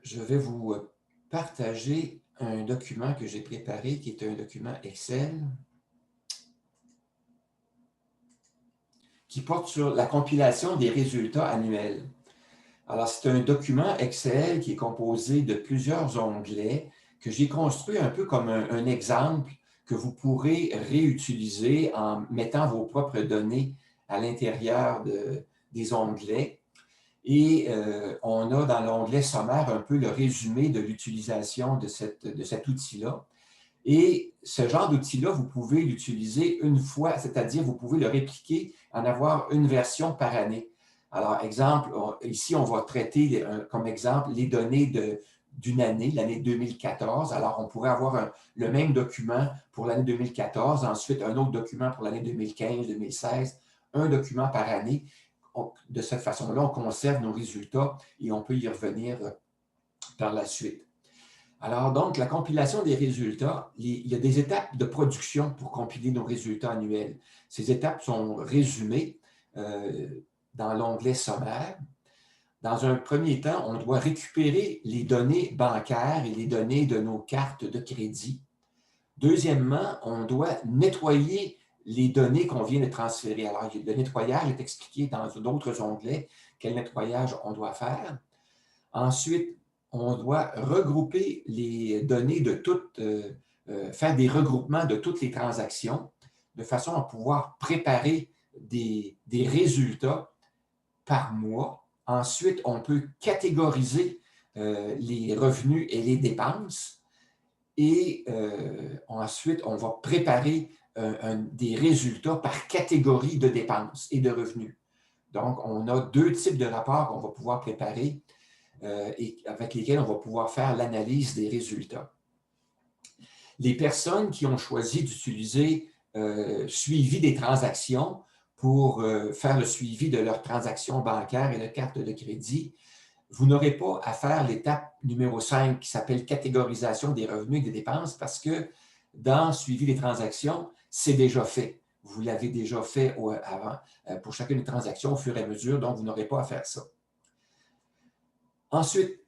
je vais vous partager un document que j'ai préparé, qui est un document Excel, qui porte sur la compilation des résultats annuels. Alors, c'est un document Excel qui est composé de plusieurs onglets que j'ai construit un peu comme un exemple que vous pourrez réutiliser en mettant vos propres données à l'intérieur des onglets. Et on a dans l'onglet sommaire un peu le résumé de l'utilisation de cet outil-là. Et ce genre d'outil-là, vous pouvez l'utiliser une fois, c'est-à-dire vous pouvez le répliquer, en avoir une version par année. Alors, exemple, ici, on va traiter comme exemple les données d'une année, l'année 2014. Alors, on pourrait avoir le même document pour l'année 2014, ensuite un autre document pour l'année 2015, 2016, un document par année. De cette façon-là, on conserve nos résultats et on peut y revenir par la suite. Alors, donc, la compilation des résultats, il y a des étapes de production pour compiler nos résultats annuels. Ces étapes sont résumées dans l'onglet sommaire. Dans un premier temps, on doit récupérer les données bancaires et les données de nos cartes de crédit. Deuxièmement, on doit nettoyer les données qu'on vient de transférer. Alors, le nettoyage est expliqué dans d'autres onglets, quel nettoyage on doit faire. Ensuite, on doit regrouper les données de toutes, faire des regroupements de toutes les transactions de façon à pouvoir préparer des résultats par mois. Ensuite, on peut catégoriser les revenus et les dépenses. Et ensuite, on va préparer des résultats par catégorie de dépenses et de revenus. Donc, on a deux types de rapports qu'on va pouvoir préparer et avec lesquels on va pouvoir faire l'analyse des résultats. Les personnes qui ont choisi d'utiliser suivi des transactions pour faire le suivi de leurs transactions bancaires et de cartes de crédit, vous n'aurez pas à faire l'étape numéro 5 qui s'appelle catégorisation des revenus et des dépenses parce que dans suivi des transactions, c'est déjà fait. Vous l'avez déjà fait avant pour chacune des transactions au fur et à mesure, donc vous n'aurez pas à faire ça. Ensuite,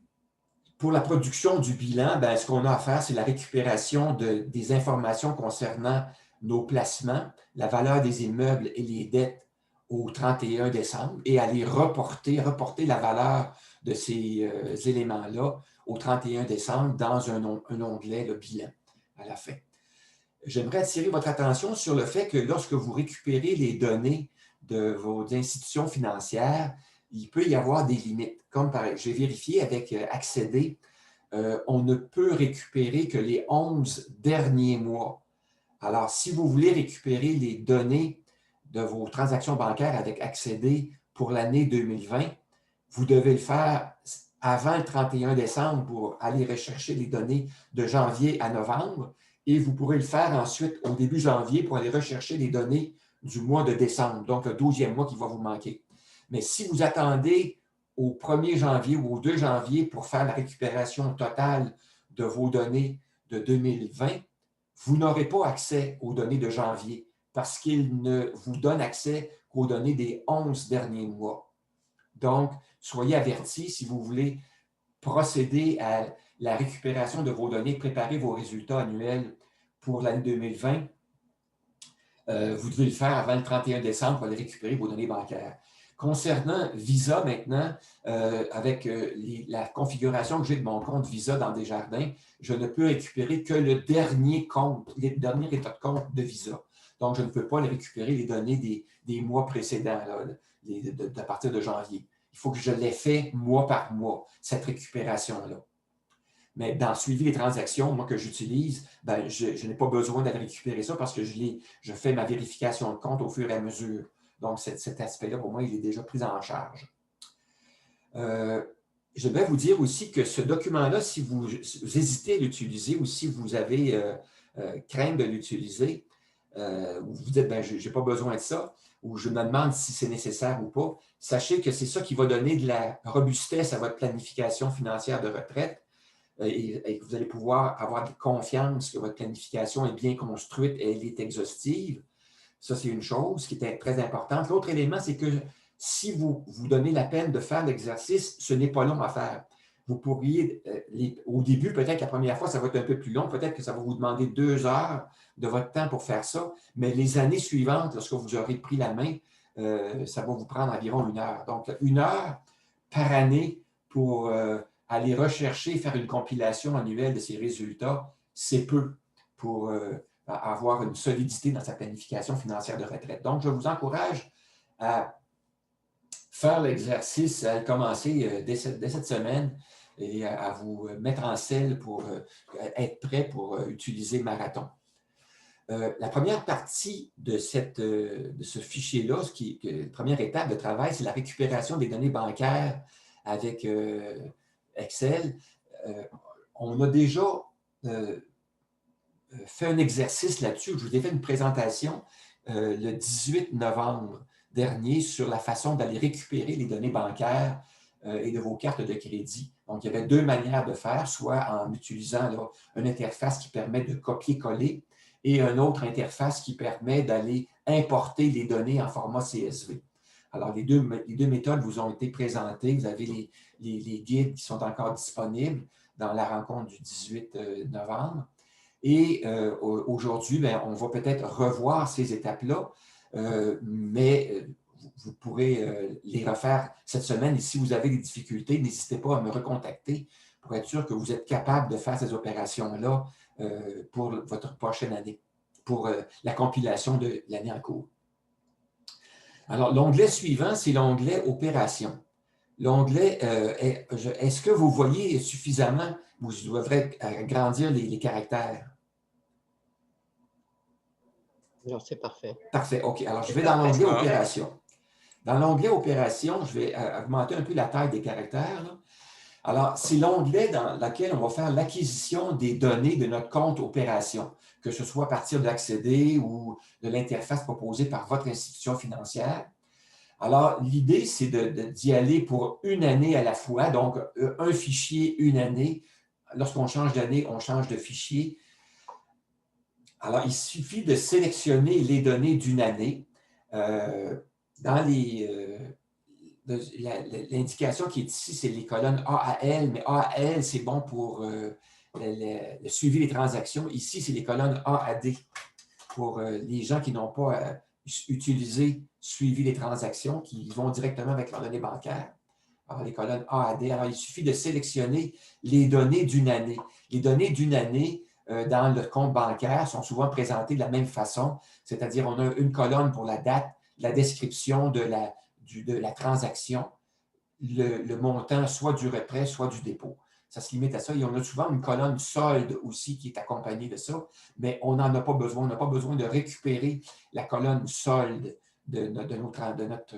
pour la production du bilan, ce qu'on a à faire, c'est la récupération des informations concernant nos placements, la valeur des immeubles et les dettes au 31 décembre et à les reporter la valeur de ces éléments-là au 31 décembre dans un onglet, le bilan, à la fin. J'aimerais attirer votre attention sur le fait que lorsque vous récupérez les données de vos institutions financières, il peut y avoir des limites. Comme j'ai vérifié avec Accéder, on ne peut récupérer que les 11 derniers mois. Alors, si vous voulez récupérer les données de vos transactions bancaires avec Accéder pour l'année 2020, vous devez le faire avant le 31 décembre pour aller rechercher les données de janvier à novembre et vous pourrez le faire ensuite au début janvier pour aller rechercher les données du mois de décembre, donc le 12e mois qui va vous manquer. Mais si vous attendez au 1er janvier ou au 2 janvier pour faire la récupération totale de vos données de 2020, vous n'aurez pas accès aux données de janvier parce qu'il ne vous donne accès qu'aux données des 11 derniers mois. Donc, soyez avertis si vous voulez procéder à la récupération de vos données, préparer vos résultats annuels pour l'année 2020. Vous devez le faire avant le 31 décembre pour aller récupérer vos données bancaires. Concernant Visa maintenant, avec la configuration que j'ai de mon compte Visa dans Desjardins, je ne peux récupérer que le dernier état de compte de Visa. Donc, je ne peux pas les récupérer les données des mois précédents, là, à partir de janvier. Il faut que je l'ai fait mois par mois, cette récupération-là. Mais dans le suivi des transactions, moi, que j'utilise, je n'ai pas besoin d'aller récupérer ça parce que je fais ma vérification de compte au fur et à mesure. Donc, cet aspect-là, pour moi, il est déjà pris en charge. Je vais vous dire aussi que ce document-là, si vous hésitez à l'utiliser ou si vous avez crainte de l'utiliser, ou vous dites, je n'ai pas besoin de ça, ou je me demande si c'est nécessaire ou pas, sachez que c'est ça qui va donner de la robustesse à votre planification financière de retraite et que vous allez pouvoir avoir confiance que votre planification est bien construite et elle est exhaustive. Ça, c'est une chose qui est très importante. L'autre élément, c'est que si vous vous donnez la peine de faire l'exercice, ce n'est pas long à faire. vous pourriez, au début, peut-être la première fois, ça va être un peu plus long, peut-être que ça va vous demander 2 heures de votre temps pour faire ça, mais les années suivantes, lorsque vous aurez pris la main, ça va vous prendre environ 1 heure. Donc, 1 heure par année pour aller rechercher, faire une compilation annuelle de ces résultats, c'est peu pour avoir une solidité dans sa planification financière de retraite. Donc, je vous encourage à faire l'exercice, à le commencer dès cette semaine et à vous mettre en selle pour être prêt pour utiliser Marathon. La première partie de ce fichier-là, la première étape de travail, c'est la récupération des données bancaires avec Excel. On a déjà fait un exercice là-dessus. Je vous ai fait une présentation le 18 novembre dernier sur la façon d'aller récupérer les données bancaires et de vos cartes de crédit. Donc, il y avait 2 manières de faire, soit en utilisant là, une interface qui permet de copier-coller et une autre interface qui permet d'aller importer les données en format CSV. Alors, les deux méthodes vous ont été présentées. Vous avez les guides qui sont encore disponibles dans la rencontre du 18 novembre. Et aujourd'hui, on va peut-être revoir ces étapes-là, mais vous pourrez les refaire cette semaine. Et si vous avez des difficultés, n'hésitez pas à me recontacter pour être sûr que vous êtes capable de faire ces opérations-là pour votre prochaine année, pour la compilation de l'année en cours. Alors, l'onglet suivant, c'est l'onglet Opérations. L'onglet, est-ce que vous voyez suffisamment? Vous devrez agrandir les caractères. Non, c'est parfait. Parfait, OK. Alors, je vais dans l'onglet Opérations. Dans l'onglet Opérations, je vais augmenter un peu la taille des caractères, là. Alors, c'est l'onglet dans lequel on va faire l'acquisition des données de notre compte opération, que ce soit à partir d'accéder ou de l'interface proposée par votre institution financière. Alors, l'idée, c'est d'y aller pour une année à la fois, donc un fichier, une année. Lorsqu'on change d'année, on change de fichier. Alors, il suffit de sélectionner les données d'une année. Dans l'indication qui est ici, c'est les colonnes A à L, mais A à L, c'est bon pour le suivi des transactions. Ici, c'est les colonnes A à D pour les gens qui n'ont pas utilisé suivi des transactions, qui vont directement avec leurs données bancaires. Alors, les colonnes A à D. Alors, il suffit de sélectionner les données d'une année. Les données d'une année dans le compte bancaire sont souvent présentées de la même façon, c'est-à-dire on a une colonne pour la date, la description de la transaction, le montant soit du retrait, soit du dépôt. Ça se limite à ça. Et on a souvent une colonne solde aussi qui est accompagnée de ça, mais on n'en a pas besoin. On n'a pas besoin de récupérer la colonne solde de notre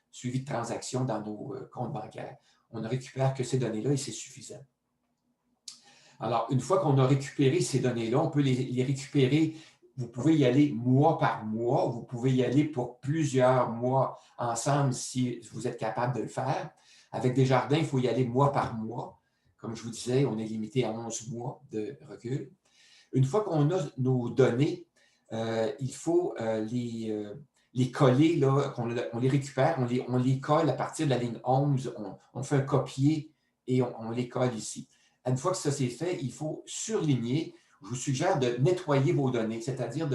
suivi de transaction dans nos comptes bancaires. On ne récupère que ces données-là et c'est suffisant. Alors, une fois qu'on a récupéré ces données-là, on peut les récupérer. Vous pouvez y aller mois par mois, vous pouvez y aller pour plusieurs mois ensemble si vous êtes capable de le faire. Avec Desjardins, il faut y aller mois par mois. Comme je vous disais, on est limité à 11 mois de recul. Une fois qu'on a nos données, il faut les coller, là, on les récupère, on les colle à partir de la ligne 11, on fait un copier et on les colle ici. Une fois que ça c'est fait, il faut surligner. Je vous suggère de nettoyer vos données, c'est-à-dire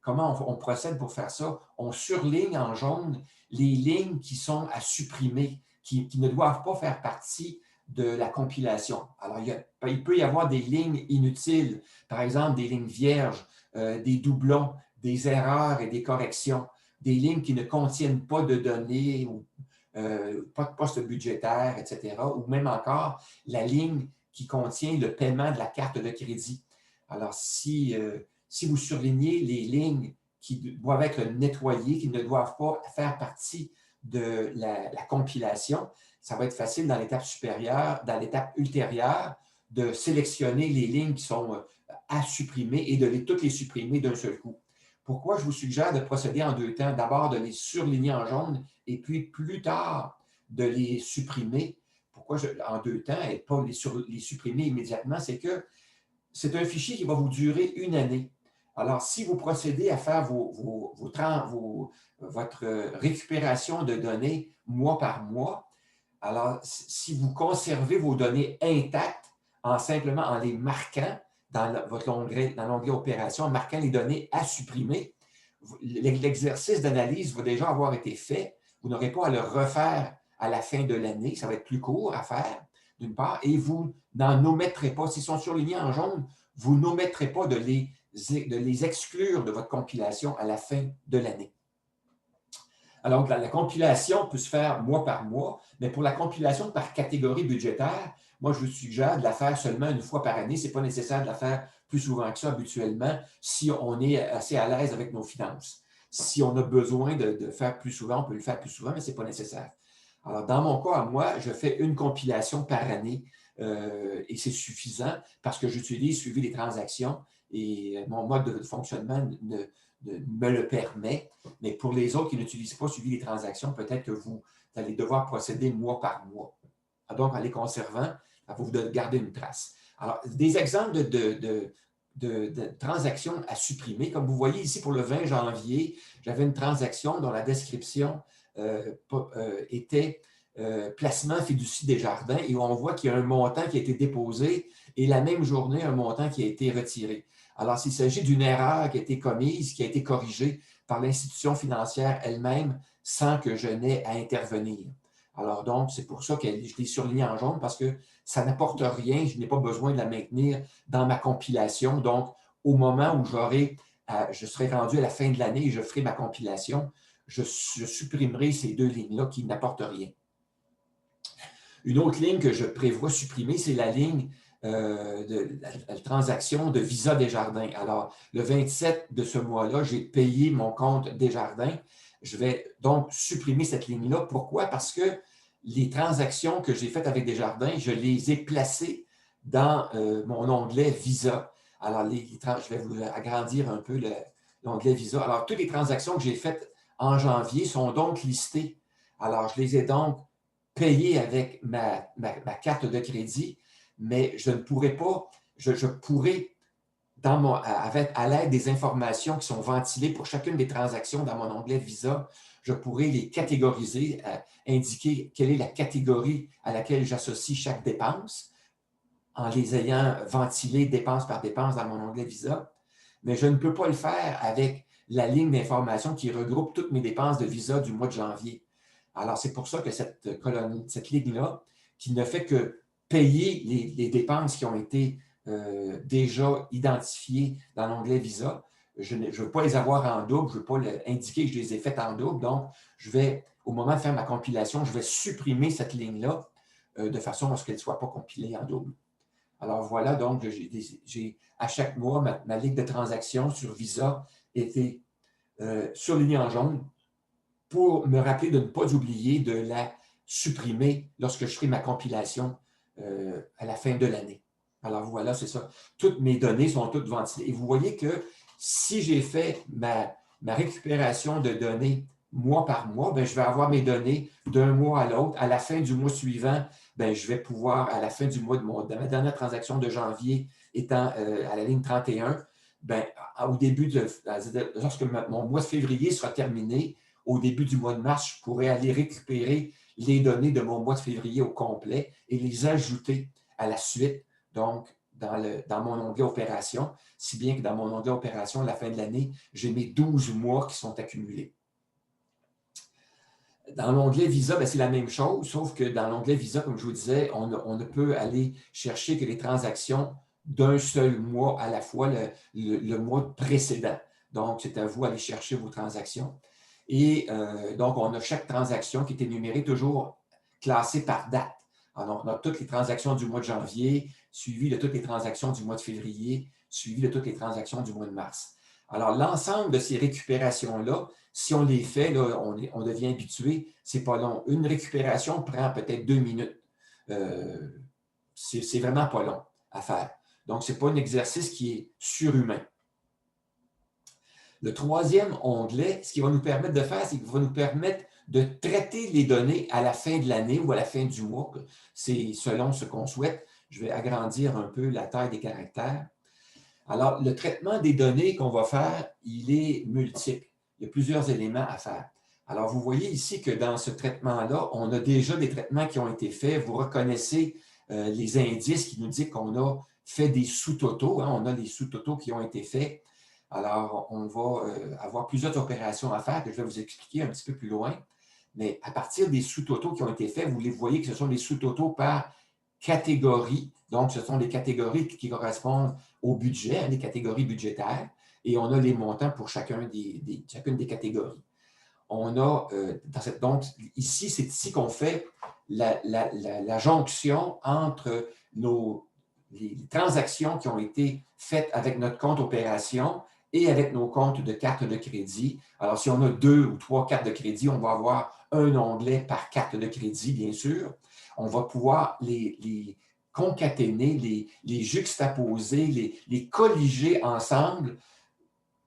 comment on procède pour faire ça. On surligne en jaune les lignes qui sont à supprimer, qui ne doivent pas faire partie de la compilation. Alors, il peut y avoir des lignes inutiles, par exemple des lignes vierges, des doublons, des erreurs et des corrections, des lignes qui ne contiennent pas de données ou pas de poste budgétaire, etc. Ou même encore la ligne qui contient le paiement de la carte de crédit. Alors, si vous surlignez les lignes qui doivent être nettoyées, qui ne doivent pas faire partie de la compilation, ça va être facile dans l'étape supérieure, dans l'étape ultérieure, de sélectionner les lignes qui sont à supprimer et de toutes les supprimer d'un seul coup. Pourquoi je vous suggère de procéder en 2 temps? D'abord, de les surligner en jaune et puis plus tard, de les supprimer. Pourquoi en 2 temps et pas les supprimer immédiatement? C'est que c'est un fichier qui va vous durer une année. Alors, si vous procédez à faire votre récupération de données mois par mois, Alors, si vous conservez vos données intactes simplement en les marquant votre dans l'onglet Opération, en marquant les données à supprimer, l'exercice d'analyse va déjà avoir été fait. Vous n'aurez pas à le refaire à la fin de l'année. Ça va être plus court à faire, d'une part, et vous n'en omettrez pas. S'ils sont surlignés en jaune, vous n'omettrez pas de les exclure de votre compilation à la fin de l'année. Alors, la compilation peut se faire mois par mois, mais pour la compilation par catégorie budgétaire, moi, je vous suggère de la faire seulement une fois par année. Ce n'est pas nécessaire de la faire plus souvent que ça habituellement si on est assez à l'aise avec nos finances. Si on a besoin de faire plus souvent, on peut le faire plus souvent, mais ce n'est pas nécessaire. Alors, dans mon cas, moi, je fais une compilation par année et c'est suffisant parce que j'utilise suivi des transactions et mon mode de fonctionnement me le permet. Mais pour les autres qui n'utilisent pas suivi des transactions, peut-être que vous allez devoir procéder mois par mois. Donc, en les conservant, ça va vous garder une trace. Alors, des exemples de transactions à supprimer. Comme vous voyez ici, pour le 20 janvier, j'avais une transaction dont la description était placement fiducie Desjardins et où on voit qu'il y a un montant qui a été déposé et la même journée, un montant qui a été retiré. Alors, s'il s'agit d'une erreur qui a été commise, qui a été corrigée par l'institution financière elle-même sans que je n'aie à intervenir. Alors donc, c'est pour ça que je l'ai surligné en jaune parce que ça n'apporte rien, je n'ai pas besoin de la maintenir dans ma compilation. Donc, au moment où je serai rendu à la fin de l'année et je ferai ma compilation, je supprimerai ces deux lignes-là qui n'apportent rien. Une autre ligne que je prévois supprimer, c'est la ligne de la transaction de Visa Desjardins. Alors, le 27 de ce mois-là, j'ai payé mon compte Desjardins. Je vais donc supprimer cette ligne-là. Pourquoi? Parce que les transactions que j'ai faites avec Desjardins, je les ai placées dans mon onglet Visa. Alors, je vais vous agrandir un peu l'onglet Visa. Alors, toutes les transactions que j'ai faites en janvier sont donc listées. Alors, je les ai donc payées avec ma carte de crédit, mais je ne pourrais pas, je pourrais, à l'aide des informations qui sont ventilées pour chacune des transactions dans mon onglet Visa, je pourrais les catégoriser, indiquer quelle est la catégorie à laquelle j'associe chaque dépense, en les ayant ventilées dépense par dépense dans mon onglet Visa. Mais je ne peux pas le faire avec la ligne d'information qui regroupe toutes mes dépenses de Visa du mois de janvier. Alors, c'est pour ça que cette ligne-là, qui ne fait que payer les dépenses qui ont été déjà identifiées dans l'onglet Visa, je ne veux pas les avoir en double, je ne veux pas indiquer que je les ai faites en double. Donc, au moment de faire ma compilation, je vais supprimer cette ligne-là de façon à ce qu'elle ne soit pas compilée en double. Alors voilà, donc, à chaque mois, ma ligne de transactions sur Visa était surlignée en jaune pour me rappeler de ne pas oublier de la supprimer lorsque je ferai ma compilation à la fin de l'année. Alors voilà, c'est ça. Toutes mes données sont toutes ventilées. Et vous voyez que si j'ai fait ma récupération de données mois par mois, bien, je vais avoir mes données d'un mois à l'autre. À la fin du mois suivant, bien, je vais pouvoir, à la fin du mois de ma dernière transaction de janvier étant à la ligne 31, bien, au début lorsque mon mois de février sera terminé, au début du mois de mars, je pourrais aller récupérer les données de mon mois de février au complet et les ajouter à la suite, donc dans mon onglet Opération, si bien que dans mon onglet Opération, à la fin de l'année, j'ai mes 12 mois qui sont accumulés. Dans l'onglet Visa, c'est la même chose, sauf que dans l'onglet Visa, comme je vous disais, on ne peut aller chercher que les transactions d'un seul mois à la fois, le mois précédent. Donc, c'est à vous d'aller chercher vos transactions. Et donc, on a chaque transaction qui est énumérée toujours classée par date. Alors, on a toutes les transactions du mois de janvier, suivies de toutes les transactions du mois de février, suivies de toutes les transactions du mois de mars. Alors, l'ensemble de ces récupérations-là, si on les fait, là, on devient habitué, c'est pas long. Une récupération prend peut-être 2 minutes. C'est vraiment pas long à faire. Donc, ce n'est pas un exercice qui est surhumain. Le troisième onglet, ce qu'il va nous permettre de faire, c'est qu'il va nous permettre de traiter les données à la fin de l'année ou à la fin du mois. C'est selon ce qu'on souhaite. Je vais agrandir un peu la taille des caractères. Alors, le traitement des données qu'on va faire, il est multiple. Il y a plusieurs éléments à faire. Alors, vous voyez ici que dans ce traitement-là, on a déjà des traitements qui ont été faits. Vous reconnaissez les indices qui nous disent qu'on a fait des sous-totaux. Hein, on a les sous-totaux qui ont été faits. Alors, on va avoir plusieurs opérations à faire que je vais vous expliquer un petit peu plus loin. Mais à partir des sous-totaux qui ont été faits, vous les voyez que ce sont des sous-totaux par catégorie. Donc, ce sont des catégories qui correspondent au budget, hein, les catégories budgétaires. Et on a les montants pour chacune des catégories. On a, donc, ici, c'est ici qu'on fait la jonction entre les transactions qui ont été faites avec notre compte opération et avec nos comptes de carte de crédit. Alors, si on a 2 ou 3 cartes de crédit, on va avoir un onglet par carte de crédit, bien sûr. On va pouvoir les concaténer, les juxtaposer, les colliger ensemble,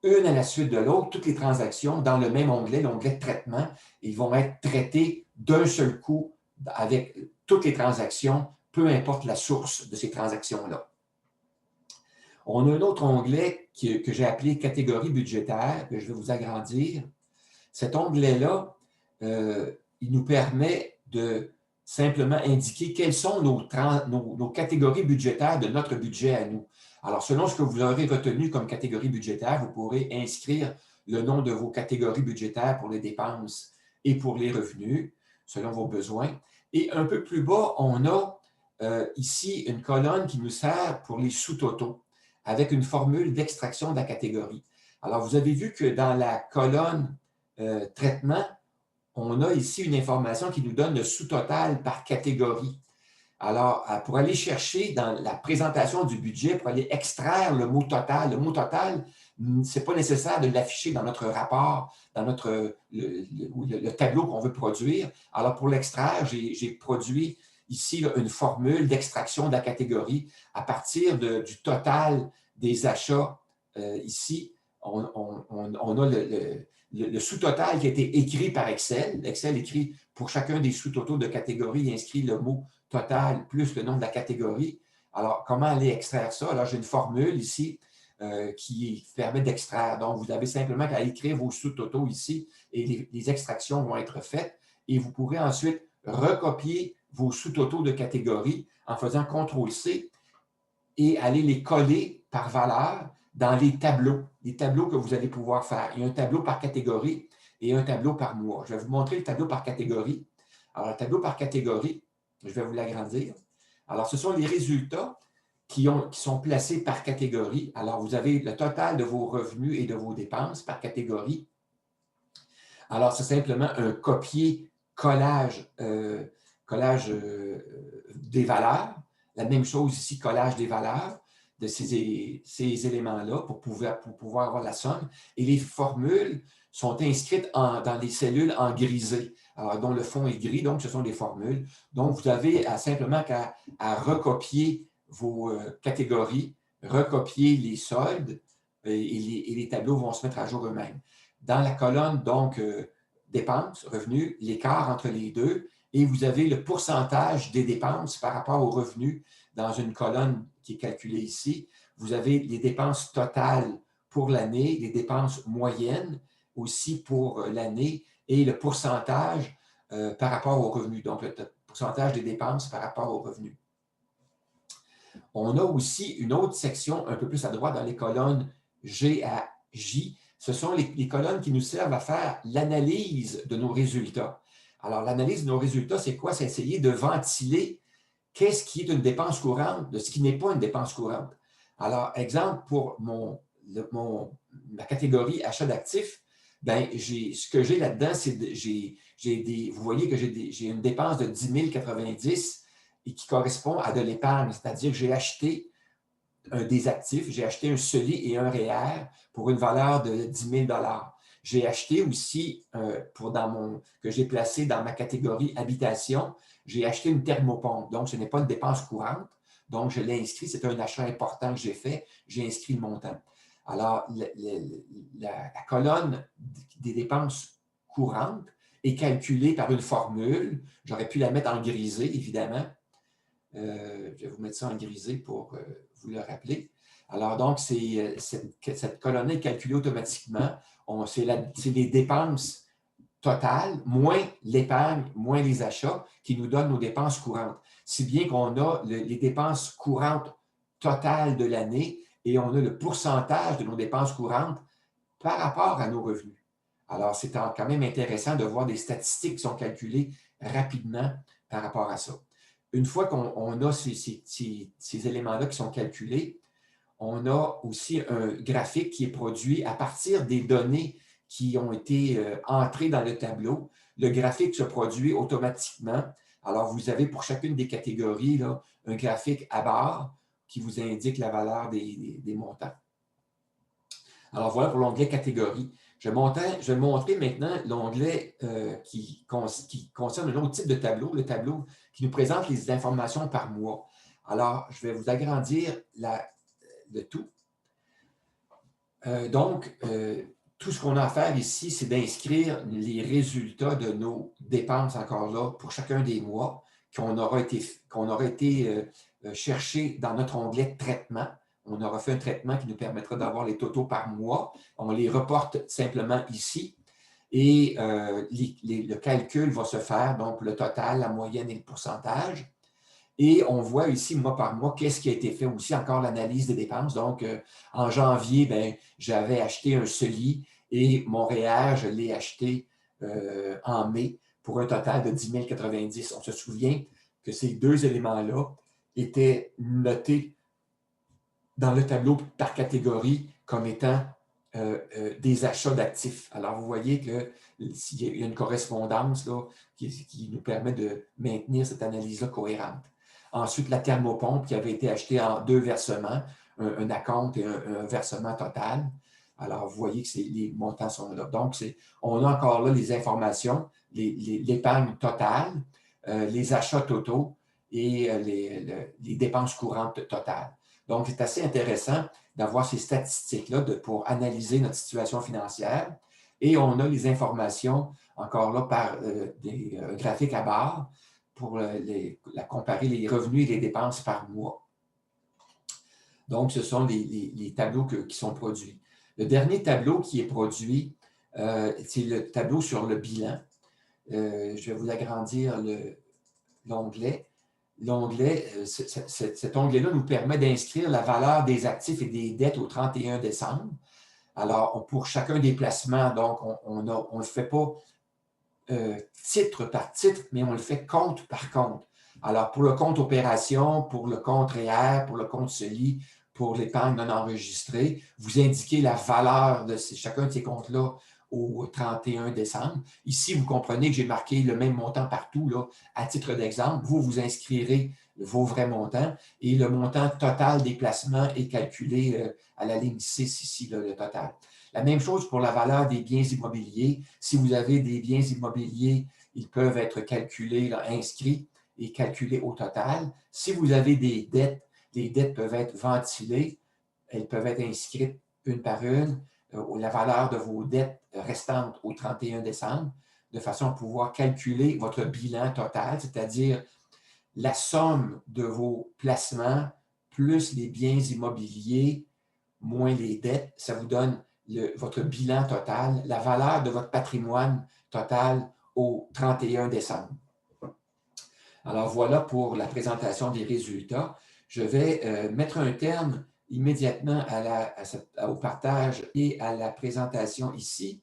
une à la suite de l'autre, toutes les transactions dans le même onglet, l'onglet de traitement. Ils vont être traités d'un seul coup avec toutes les transactions, peu importe la source de ces transactions-là. On a un autre onglet que j'ai appelé catégorie budgétaire, que je vais vous agrandir. Cet onglet-là, il nous permet de simplement indiquer quelles sont nos catégories budgétaires de notre budget à nous. Alors, selon ce que vous aurez retenu comme catégorie budgétaire, vous pourrez inscrire le nom de vos catégories budgétaires pour les dépenses et pour les revenus, selon vos besoins. Et un peu plus bas, on a ici une colonne qui nous sert pour les sous-totaux, avec une formule d'extraction de la catégorie. Alors, vous avez vu que dans la colonne traitement, on a ici une information qui nous donne le sous-total par catégorie. Alors, pour aller chercher dans la présentation du budget, pour aller extraire le mot total, ce n'est pas nécessaire de l'afficher dans notre rapport, dans le tableau qu'on veut produire. Alors, pour l'extraire, j'ai produit ici là, une formule d'extraction de la catégorie à partir du total des achats. Ici, on a le sous-total qui a été écrit par Excel. Excel écrit pour chacun des sous-totaux de catégorie, il inscrit le mot total plus le nom de la catégorie. Alors, comment aller extraire ça? Alors, j'ai une formule ici qui permet d'extraire. Donc, vous avez simplement qu'à écrire vos sous-totaux ici et les extractions vont être faites. Et vous pourrez ensuite recopier vos sous-totaux de catégorie en faisant CTRL-C et aller les coller par valeur dans les tableaux que vous allez pouvoir faire. Il y a un tableau par catégorie et un tableau par mois. Je vais vous montrer le tableau par catégorie. Alors, le tableau par catégorie, je vais vous l'agrandir. Alors, ce sont les résultats qui sont placés par catégorie. Alors, vous avez le total de vos revenus et de vos dépenses par catégorie. Alors, c'est simplement un copier-collage des valeurs. La même chose ici, collage des valeurs de ces éléments-là pour pouvoir avoir la somme. Et les formules sont inscrites dans les cellules en grisé, alors, dont le fond est gris, donc ce sont des formules. Donc, vous avez simplement qu'à recopier vos catégories, recopier les soldes et les tableaux vont se mettre à jour eux-mêmes. Dans la colonne, donc, dépenses, revenus, l'écart entre les deux, et vous avez le pourcentage des dépenses par rapport aux revenus dans une colonne qui est calculée ici. Vous avez les dépenses totales pour l'année, les dépenses moyennes aussi pour l'année et le pourcentage par rapport aux revenus, donc le pourcentage des dépenses par rapport aux revenus. On a aussi une autre section un peu plus à droite dans les colonnes G à J. Ce sont les colonnes qui nous servent à faire l'analyse de nos résultats. Alors, l'analyse de nos résultats, c'est quoi? C'est essayer de ventiler qu'est-ce qui est une dépense courante de ce qui n'est pas une dépense courante. Alors, exemple, pour ma catégorie achat d'actifs, ben, ce que j'ai là-dedans, c'est vous voyez que j'ai une dépense de 10 090 et qui correspond à de l'épargne, c'est-à-dire que j'ai acheté des actifs, j'ai acheté un CELI et un REER pour une valeur de 10 000 $. J'ai acheté aussi, que j'ai placé dans ma catégorie habitation, j'ai acheté une thermopompe. Donc, ce n'est pas une dépense courante. Donc, je l'ai inscrit. C'est un achat important que j'ai fait. J'ai inscrit le montant. Alors, la colonne des dépenses courantes est calculée par une formule. J'aurais pu la mettre en grisé, évidemment. Je vais vous mettre ça en grisé pour vous le rappeler. Alors, donc, cette colonne est calculée automatiquement. C'est les dépenses totale, moins l'épargne, moins les achats, qui nous donnent nos dépenses courantes. Si bien qu'on a les dépenses courantes totales de l'année et on a le pourcentage de nos dépenses courantes par rapport à nos revenus. Alors, c'est quand même intéressant de voir des statistiques qui sont calculées rapidement par rapport à ça. Une fois qu'on a ces éléments-là qui sont calculés, on a aussi un graphique qui est produit à partir des données qui ont été entrées dans le tableau. Le graphique se produit automatiquement. Alors, vous avez pour chacune des catégories là, un graphique à barre qui vous indique la valeur des montants. Alors, voilà pour l'onglet catégorie. Je vais montrer maintenant l'onglet qui concerne un autre type de tableau, le tableau qui nous présente les informations par mois. Alors, je vais vous agrandir le tout. Tout ce qu'on a à faire ici, c'est d'inscrire les résultats de nos dépenses encore là pour chacun des mois qu'on aura été chercher dans notre onglet traitement. On aura fait un traitement qui nous permettra d'avoir les totaux par mois. On les reporte simplement ici et le calcul va se faire, donc le total, la moyenne et le pourcentage. Et on voit ici, mois par mois, qu'est-ce qui a été fait aussi, encore l'analyse des dépenses. Donc, en janvier, j'avais acheté un CELI et mon REER, je l'ai acheté en mai pour un total de 10 090. On se souvient que ces deux éléments-là étaient notés dans le tableau par catégorie comme étant des achats d'actifs. Alors, vous voyez qu'il y a une correspondance là, qui nous permet de maintenir cette analyse-là cohérente. Ensuite, la thermopompe qui avait été achetée en deux versements, un acompte et un versement total. Alors, vous voyez que les montants sont là. Donc, on a encore là les informations, l'épargne totale, les achats totaux et les dépenses courantes totales. Donc, c'est assez intéressant d'avoir ces statistiques-là pour analyser notre situation financière. Et on a les informations, encore là, par des graphiques à barre pour comparer les revenus et les dépenses par mois. Donc, ce sont les tableaux qui sont produits. Le dernier tableau qui est produit, c'est le tableau sur le bilan. Je vais vous agrandir l'onglet. Cet onglet-là nous permet d'inscrire la valeur des actifs et des dettes au 31 décembre. Alors, pour chacun des placements, donc, on ne le fait pas titre par titre, mais on le fait compte par compte. Alors, pour le compte opération, pour le compte REER, pour le compte CELI, pour l'épargne non enregistrée, vous indiquez la valeur de chacun de ces comptes-là au 31 décembre. Ici, vous comprenez que j'ai marqué le même montant partout. Là, à titre d'exemple, vous inscrirez vos vrais montants et le montant total des placements est calculé à la ligne 6 ici, là, le total. La même chose pour la valeur des biens immobiliers. Si vous avez des biens immobiliers, ils peuvent être calculés, là, inscrits et calculés au total. Si vous avez des dettes, les dettes peuvent être ventilées, elles peuvent être inscrites une par une, la valeur de vos dettes restantes au 31 décembre, de façon à pouvoir calculer votre bilan total, c'est-à-dire la somme de vos placements plus les biens immobiliers moins les dettes, ça vous donne votre bilan total, la valeur de votre patrimoine total au 31 décembre. Alors voilà pour la présentation des résultats. Je vais mettre un terme immédiatement au partage et à la présentation ici.